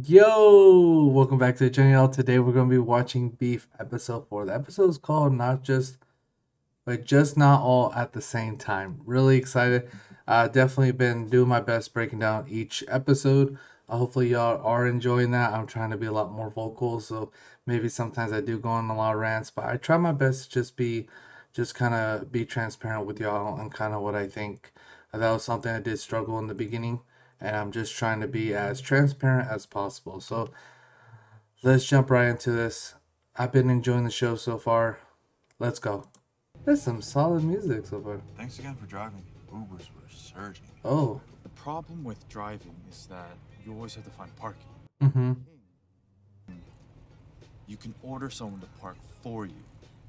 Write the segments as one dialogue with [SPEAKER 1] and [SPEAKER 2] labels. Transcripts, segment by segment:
[SPEAKER 1] Yo, welcome back to the channel. Today we're going to be watching Beef episode 4. The episode is called Just Not All at the Same Time. Really excited. Definitely been doing my best breaking down each episode. Hopefully y'all are enjoying that. I'm trying to be a lot more vocal, so maybe sometimes I do go on a lot of rants, but I try my best to just kind of be transparent with y'all and kind of what I think. That was something I did struggle in the beginning, and I'm just trying to be as transparent as possible. So let's jump right into this. I've been enjoying the show so far. Let's go. There's some solid music so far.
[SPEAKER 2] Thanks again for driving. Ubers were surging.
[SPEAKER 1] Oh.
[SPEAKER 2] The problem with driving is that you always have to find parking.
[SPEAKER 1] Mm-hmm.
[SPEAKER 2] You can order someone to park for you.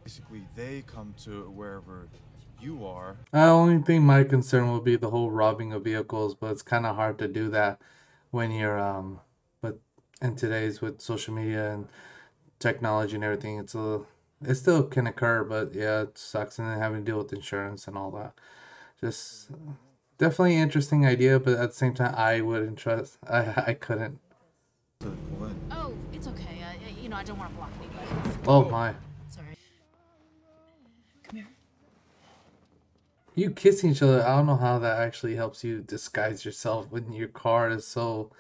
[SPEAKER 2] Basically, they come to wherever you are.
[SPEAKER 1] I only think my concern will be the whole robbing of vehicles, but it's kind of hard to do that when you're but in today's with social media and technology and everything, it still can occur, but yeah, it sucks, and then having to deal with insurance and all that. Just definitely interesting idea, but at the same time, I wouldn't trust. I couldn't.
[SPEAKER 3] Oh, it's okay. I don't want to block anybody.
[SPEAKER 1] Oh my!
[SPEAKER 3] Sorry. Come here.
[SPEAKER 1] You kissing each other. I don't know how that actually helps you disguise yourself when your car is so,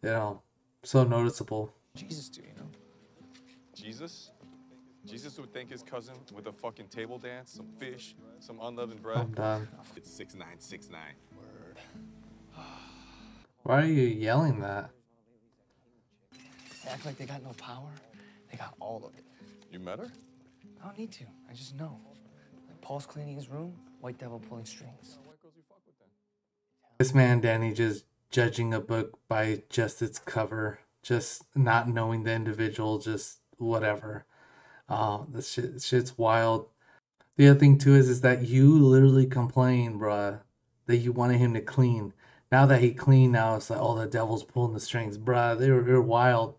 [SPEAKER 1] so noticeable.
[SPEAKER 4] Jesus do, you know?
[SPEAKER 5] Jesus? Jesus would thank his cousin with a fucking table dance, some fish, some unleavened bread.
[SPEAKER 1] I'm done.
[SPEAKER 5] It's 6969.
[SPEAKER 4] Word.
[SPEAKER 1] Why are you yelling that?
[SPEAKER 4] They act like they got no power. They got all of it.
[SPEAKER 5] You met her?
[SPEAKER 4] I don't need to. I just know. Like Paul's cleaning his room, White Devil pulling strings.
[SPEAKER 1] This man, Danny, just judging a book by just its cover, just not knowing the individual, just whatever. This shit's wild. The other thing too is that you literally complained, bruh, that you wanted him to clean. Now that he cleaned, now it's like, oh, the devil's pulling the strings, bruh. You're wild.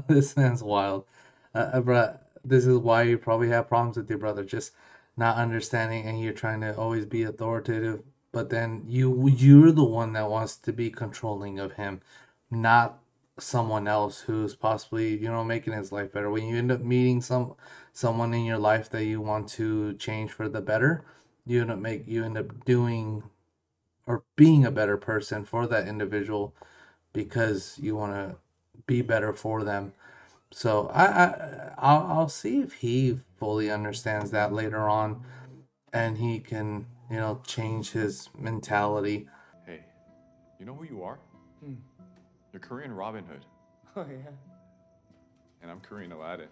[SPEAKER 1] This man's wild, bruh. This is why you probably have problems with your brother, just not understanding, and you're trying to always be authoritative. But then you're the one that wants to be controlling of him, not someone else who's possibly making his life better. When you end up meeting someone in your life that you want to change for the better, you end up doing or being a better person for that individual because you want to be better for them. So I'll see if he fully understands that later on, and he can change his mentality.
[SPEAKER 5] Hey, you know who you are? You're Korean Robin Hood.
[SPEAKER 4] Oh, yeah.
[SPEAKER 5] And I'm Korean Aladdin.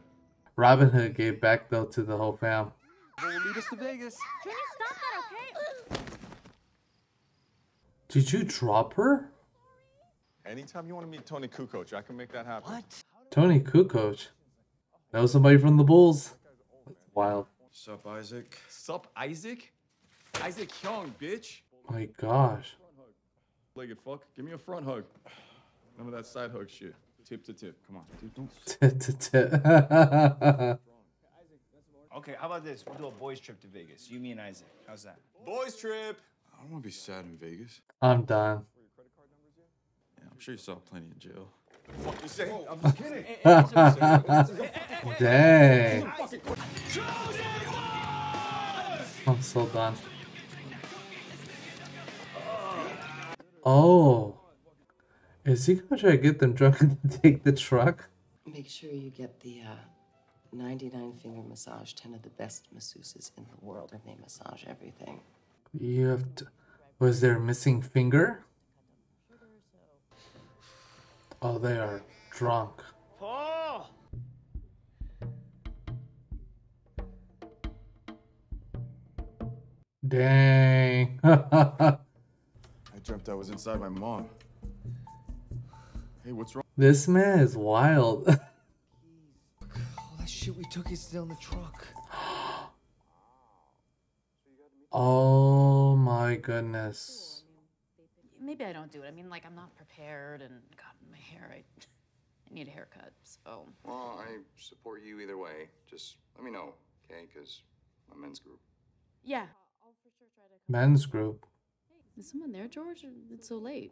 [SPEAKER 1] Robin Hood gave back though to the whole fam.
[SPEAKER 5] Will lead us to Vegas.
[SPEAKER 3] Can you stop that, okay?
[SPEAKER 1] Did you drop her?
[SPEAKER 5] Anytime you want to meet Tony Kukoc, I can make that happen.
[SPEAKER 4] What?
[SPEAKER 1] Tony Kukoc. That was somebody from the Bulls. That's wild.
[SPEAKER 2] Sup, Isaac?
[SPEAKER 5] Sup, Isaac? Isaac Hyung, bitch.
[SPEAKER 1] My gosh.
[SPEAKER 5] Legged fuck. Give me a front hug. None of that side hug shit. Tip to tip. Come on. Dude, don't.
[SPEAKER 6] Okay, how about this? We'll do a boys trip to Vegas. You, me, and Isaac. How's that?
[SPEAKER 5] Boys trip.
[SPEAKER 2] I don't want to be sad in Vegas.
[SPEAKER 1] I'm done.
[SPEAKER 2] Yeah, I'm sure you saw plenty in jail.
[SPEAKER 5] What you say? I'm just kidding.
[SPEAKER 1] Dang. I'm so done. Oh. Is he gonna try to get them drunk and take the truck?
[SPEAKER 7] Make sure you get the 99 finger massage. 10 of the best masseuses in the world, and they massage everything.
[SPEAKER 1] You have to... Was there a missing finger? Oh, they are drunk.
[SPEAKER 6] Paul!
[SPEAKER 1] Dang.
[SPEAKER 2] I dreamt I was inside my mom. Hey, what's wrong?
[SPEAKER 1] This man is wild.
[SPEAKER 4] All that shit we took is still in the truck.
[SPEAKER 1] Oh my goodness.
[SPEAKER 3] Maybe I don't do it. I mean, like, I'm not prepared, and God, my hair, I need a haircut, so.
[SPEAKER 8] Well, I support you either way. Just let me know, okay? Because my men's group.
[SPEAKER 3] Yeah.
[SPEAKER 1] Men's group.
[SPEAKER 3] Is someone there, George? It's so late.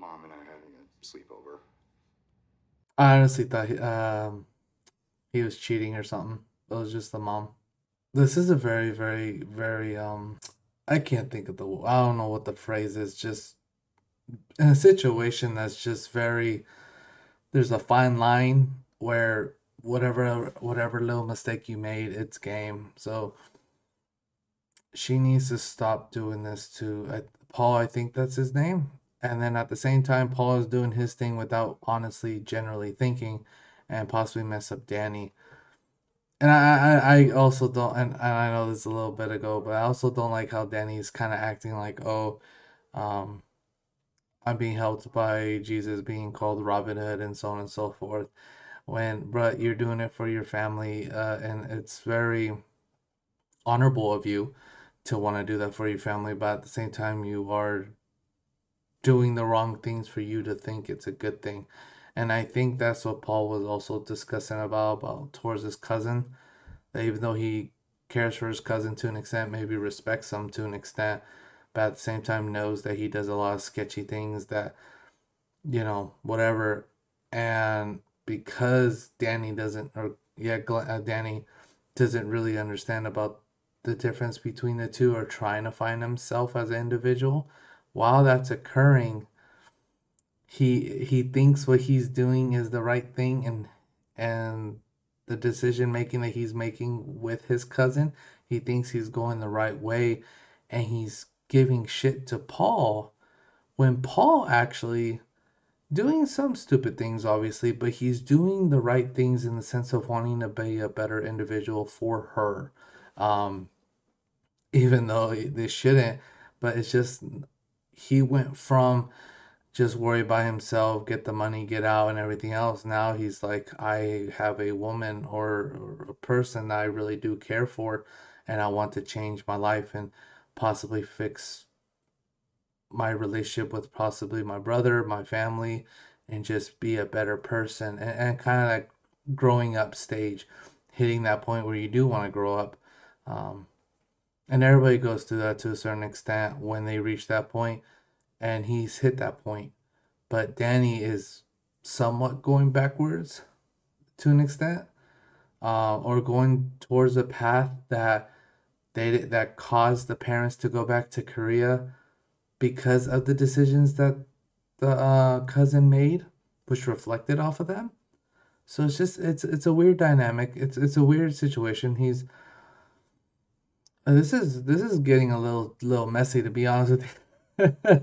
[SPEAKER 8] Mom and I are having a sleepover.
[SPEAKER 1] I honestly thought he was cheating or something. It was just the mom. This is a very, very, very I can't think of I don't know what the phrase is. Just in a situation that's just very. There's a fine line where whatever little mistake you made, it's game. So she needs to stop doing this to Paul. I think that's his name. And then at the same time, Paul is doing his thing without honestly, generally thinking, and possibly mess up Danny. And I also don't, and I know this a little bit ago, but I also don't like how Danny's kind of acting like, oh, I'm being helped by Jesus being called Robin Hood and so on and so forth. When, bruh, you're doing it for your family, and it's very honorable of you to want to do that for your family, but at the same time, you are doing the wrong things for you to think it's a good thing. And I think that's what Paul was also discussing about towards his cousin. That even though he cares for his cousin to an extent, maybe respects him to an extent, but at the same time knows that he does a lot of sketchy things that, whatever. And because Danny doesn't, Danny doesn't really understand about the difference between the two, or trying to find himself as an individual, while that's occurring, he thinks what he's doing is the right thing, and the decision making that he's making with his cousin, he thinks he's going the right way, and he's giving shit to Paul, when Paul actually doing some stupid things, obviously, but he's doing the right things in the sense of wanting to be a better individual for her, even though they shouldn't. But it's just, he went from just worry by himself, get the money, get out, and everything else. Now he's like, I have a woman or a person that I really do care for, and I want to change my life and possibly fix my relationship with possibly my brother, my family, and just be a better person. And kind of that growing up stage, hitting that point where you do want to grow up. And everybody goes through that to a certain extent when they reach that point, and he's hit that point. But Danny is somewhat going backwards to an extent, or going towards a path that that caused the parents to go back to Korea because of the decisions that the cousin made, which reflected off of them. So it's just it's a weird dynamic. It's a weird situation. He's this is getting a little messy, to be honest with you.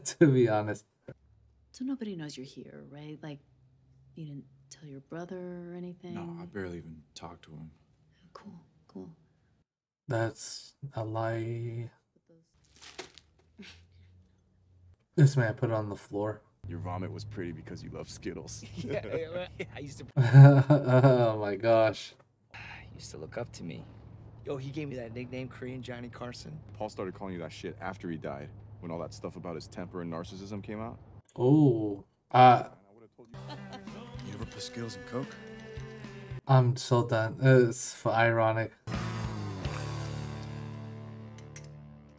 [SPEAKER 1] To be honest.
[SPEAKER 3] So nobody knows you're here, right? Like, you didn't tell your brother or anything?
[SPEAKER 2] No, I barely even talked to him.
[SPEAKER 3] Cool.
[SPEAKER 1] That's a lie. This man put it on the floor.
[SPEAKER 2] Your vomit was pretty because you love Skittles.
[SPEAKER 4] Yeah, I used to.
[SPEAKER 1] Oh my gosh.
[SPEAKER 4] He used to look up to me. Yo, he gave me that nickname, Korean Johnny Carson.
[SPEAKER 5] Paul started calling you that shit after he died, when all that stuff about his temper and narcissism came out.
[SPEAKER 1] Oh,
[SPEAKER 2] You ever put Skittles in Coke?
[SPEAKER 1] I'm so done. It's ironic.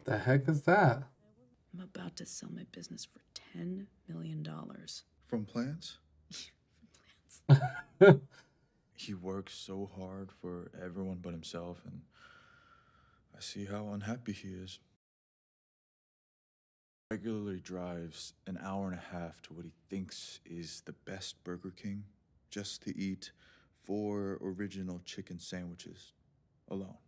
[SPEAKER 1] The heck is that?
[SPEAKER 3] I'm about to sell my business for $10 million.
[SPEAKER 2] From plants? He works so hard for everyone but himself, and I see how unhappy he is. Regularly drives an hour and a half to what he thinks is the best Burger King just to eat 4 original chicken sandwiches alone.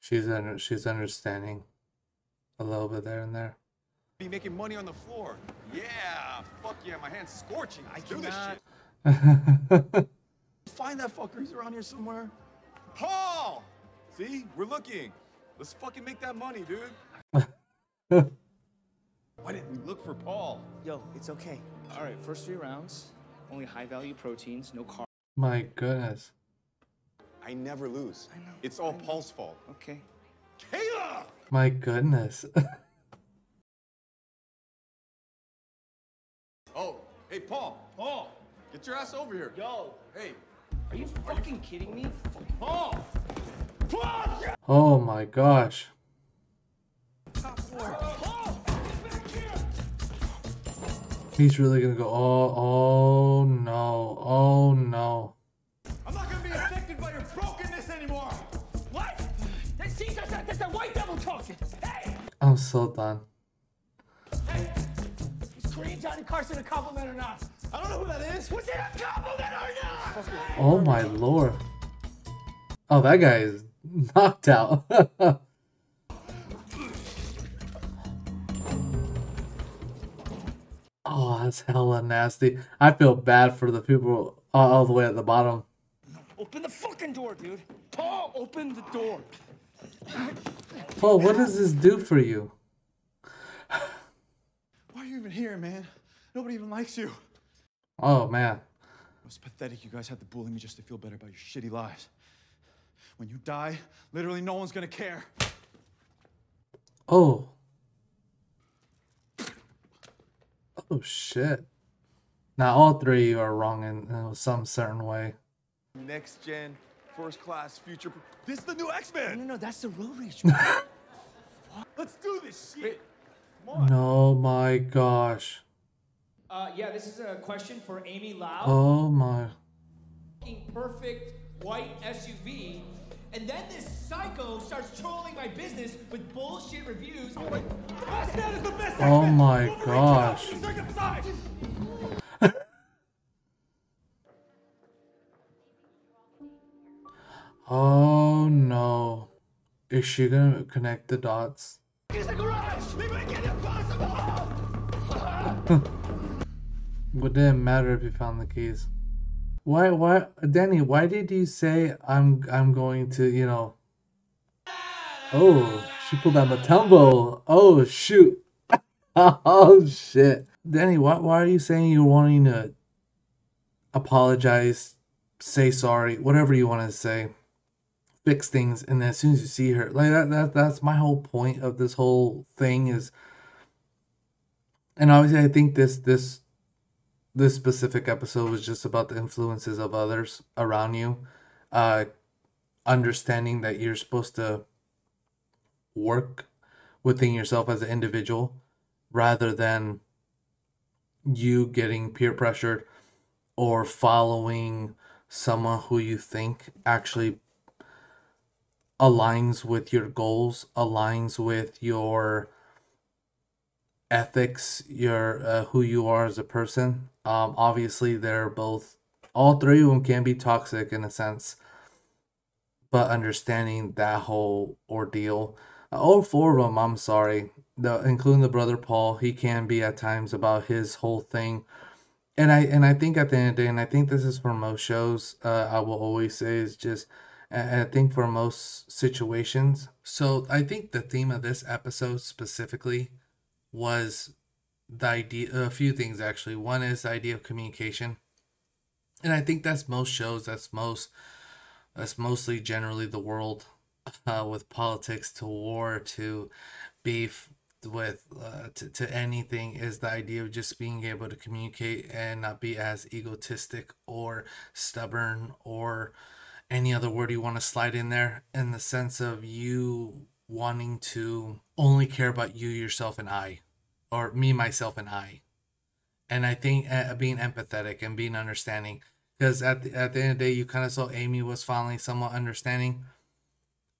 [SPEAKER 1] She's understanding a little bit there and there.
[SPEAKER 5] Be making money on the floor. Yeah, fuck yeah, my hand's scorching.
[SPEAKER 6] I
[SPEAKER 5] Do this
[SPEAKER 6] cannot.
[SPEAKER 5] shit. Find that fucker. He's around here somewhere. Paul! See, we're looking. Let's fucking make that money, dude. Why didn't we look for Paul?
[SPEAKER 6] Yo, it's okay. All right, first 3 rounds, only high-value proteins, no carbs.
[SPEAKER 1] My goodness.
[SPEAKER 5] I never lose.
[SPEAKER 6] I know.
[SPEAKER 5] It's all
[SPEAKER 6] I know.
[SPEAKER 5] Paul's fault.
[SPEAKER 6] Okay.
[SPEAKER 5] Kayla!
[SPEAKER 1] My goodness.
[SPEAKER 5] Oh, hey, Paul. Paul! Get your ass over here.
[SPEAKER 6] Yo,
[SPEAKER 5] Hey.
[SPEAKER 6] are you fucking kidding me?
[SPEAKER 5] Paul! Paul!
[SPEAKER 1] Oh my gosh.
[SPEAKER 6] Top 4.
[SPEAKER 1] He's really gonna go, oh no, oh no.
[SPEAKER 5] I'm not gonna be affected by your brokenness anymore.
[SPEAKER 4] What? That's that white devil talking. Hey!
[SPEAKER 1] I'm so done.
[SPEAKER 4] Hey! Is Korean Johnny Carson a compliment or not?
[SPEAKER 5] I don't know who that is.
[SPEAKER 4] Was it a compliment or not?
[SPEAKER 1] Oh my lord. Oh, that guy is knocked out. Oh, that's hella nasty. I feel bad for the people all the way at the bottom.
[SPEAKER 4] Open the fucking door, dude. Paul, open the door.
[SPEAKER 1] Paul, what does this do for you?
[SPEAKER 5] Why are you even here, man? Nobody even likes you.
[SPEAKER 1] Oh man.
[SPEAKER 5] It's pathetic you guys have to bully me just to feel better about your shitty lives. When you die, literally no one's gonna care.
[SPEAKER 1] Oh. Oh shit. Now all three of you are wrong in some certain way.
[SPEAKER 5] Next gen, first class, future. This is the new X-Men.
[SPEAKER 4] No, that's the road rage.
[SPEAKER 5] Let's do this shit.
[SPEAKER 1] No, my gosh.
[SPEAKER 9] Yeah, this is a question for Amy Lau.
[SPEAKER 1] Oh my.
[SPEAKER 9] Perfect white SUV. And then this psycho starts trolling my business with bullshit reviews.
[SPEAKER 5] That is the best
[SPEAKER 1] Oh
[SPEAKER 5] X-Men.
[SPEAKER 1] my
[SPEAKER 5] Wolverine
[SPEAKER 1] gosh.
[SPEAKER 5] Johnson, circumcised.
[SPEAKER 1] Oh no. Is she gonna connect the dots?
[SPEAKER 5] It's the garage. We make it impossible.
[SPEAKER 1] It didn't matter if you found the keys. Why, Danny, why did you say I'm going to, you know? Oh, she pulled out Mutombo. Oh, shoot. Oh, shit. Danny, why are you saying you're wanting to apologize, say sorry, whatever you want to say, fix things, and then as soon as you see her, like that's my whole point of this whole thing is, and obviously I think this specific episode was just about the influences of others around you, understanding that you're supposed to work within yourself as an individual rather than you getting peer pressured or following someone who you think actually aligns with your goals, aligns with your ethics, your who you are as a person. Obviously they're both, all three of them can be toxic in a sense, but understanding that whole ordeal, all four of them, I'm sorry, including the brother Paul, he can be at times about his whole thing. And I think at the end of the day, and I think this is for most shows, I will always say is just, and I think for most situations. So I think the theme of this episode specifically was the idea, a few things actually. One is the idea of communication, and I think that's most shows, that's mostly generally the world, with politics to war to beef with to anything, is the idea of just being able to communicate and not be as egotistic or stubborn or any other word you want to slide in there, in the sense of you wanting to only care about you, yourself, and I, or me, myself, and I. And I think being empathetic and being understanding, because at the end of the day, you kind of saw Amy was finally somewhat understanding,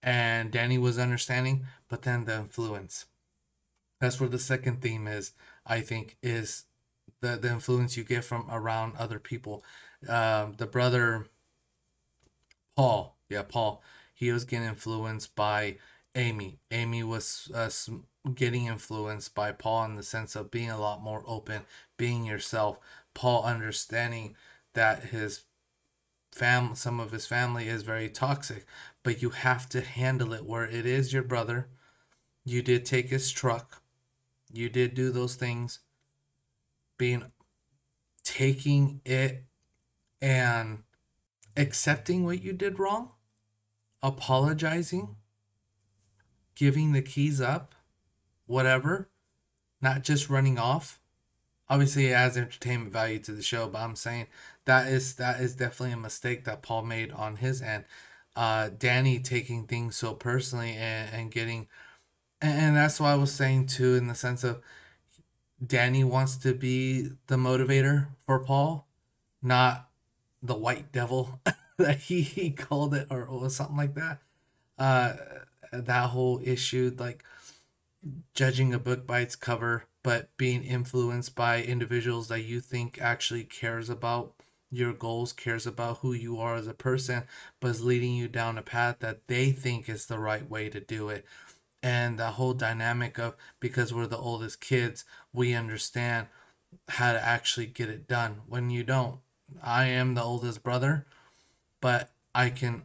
[SPEAKER 1] and Danny was understanding, but then the influence. That's where the second theme is, I think, is the influence you get from around other people. The brother Paul, he was getting influenced by Amy. Amy was getting influenced by Paul in the sense of being a lot more open, being yourself. Paul understanding that some of his family is very toxic, but you have to handle it where it is your brother. You did take his truck. You did do those things. Taking it and accepting what you did wrong, apologizing, giving the keys up, whatever, not just running off. Obviously it adds entertainment value to the show, but I'm saying that is definitely a mistake that Paul made on his end. Danny taking things so personally and getting, and that's what I was saying too, in the sense of Danny wants to be the motivator for Paul, not the white devil that he called it, or something like that. Uh, that whole issue, like judging a book by its cover, but being influenced by individuals that you think actually cares about your goals, cares about who you are as a person, but is leading you down a path that they think is the right way to do it. And the whole dynamic of, because we're the oldest kids, we understand how to actually get it done when you don't. I am the oldest brother, but I can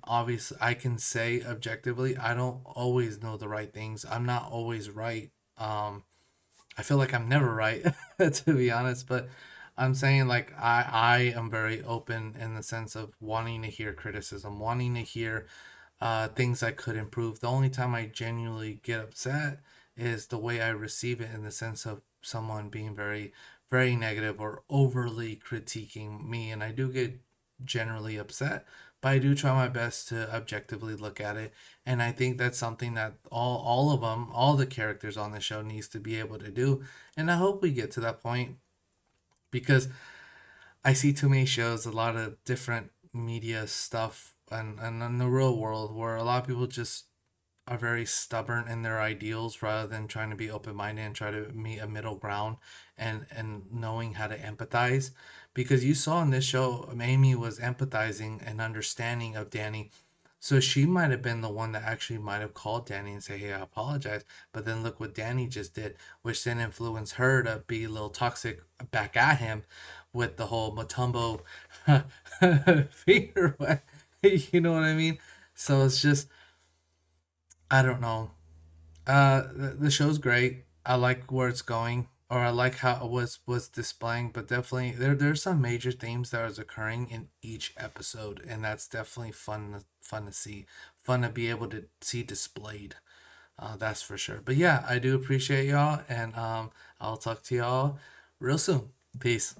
[SPEAKER 1] say objectively I don't always know the right things. I'm not always right. I feel like I'm never right, to be honest, but I'm saying like I am very open in the sense of wanting to hear criticism, wanting to hear things I could improve. The only time I genuinely get upset is the way I receive it, in the sense of someone being very negative or overly critiquing me, and I do get generally upset, but I do try my best to objectively look at it. And I think that's something that all of them, all the characters on the show needs to be able to do. And I hope we get to that point, because I see too many shows, a lot of different media stuff, and in the real world, where a lot of people just are very stubborn in their ideals rather than trying to be open-minded and try to meet a middle ground, and knowing how to empathize. Because you saw in this show, Amy was empathizing and understanding of Danny, so she might have been the one that actually might have called Danny and say, hey, I apologize. But then look what Danny just did, which then influenced her to be a little toxic back at him with the whole Mutombo finger wet. You know what I mean? So it's just, I don't know. The show's great. I like where it's going, or I like how it was displaying. But definitely, there's some major themes that is occurring in each episode, and that's definitely fun to see, fun to be able to see displayed. That's for sure. But yeah, I do appreciate y'all, and I'll talk to y'all real soon. Peace.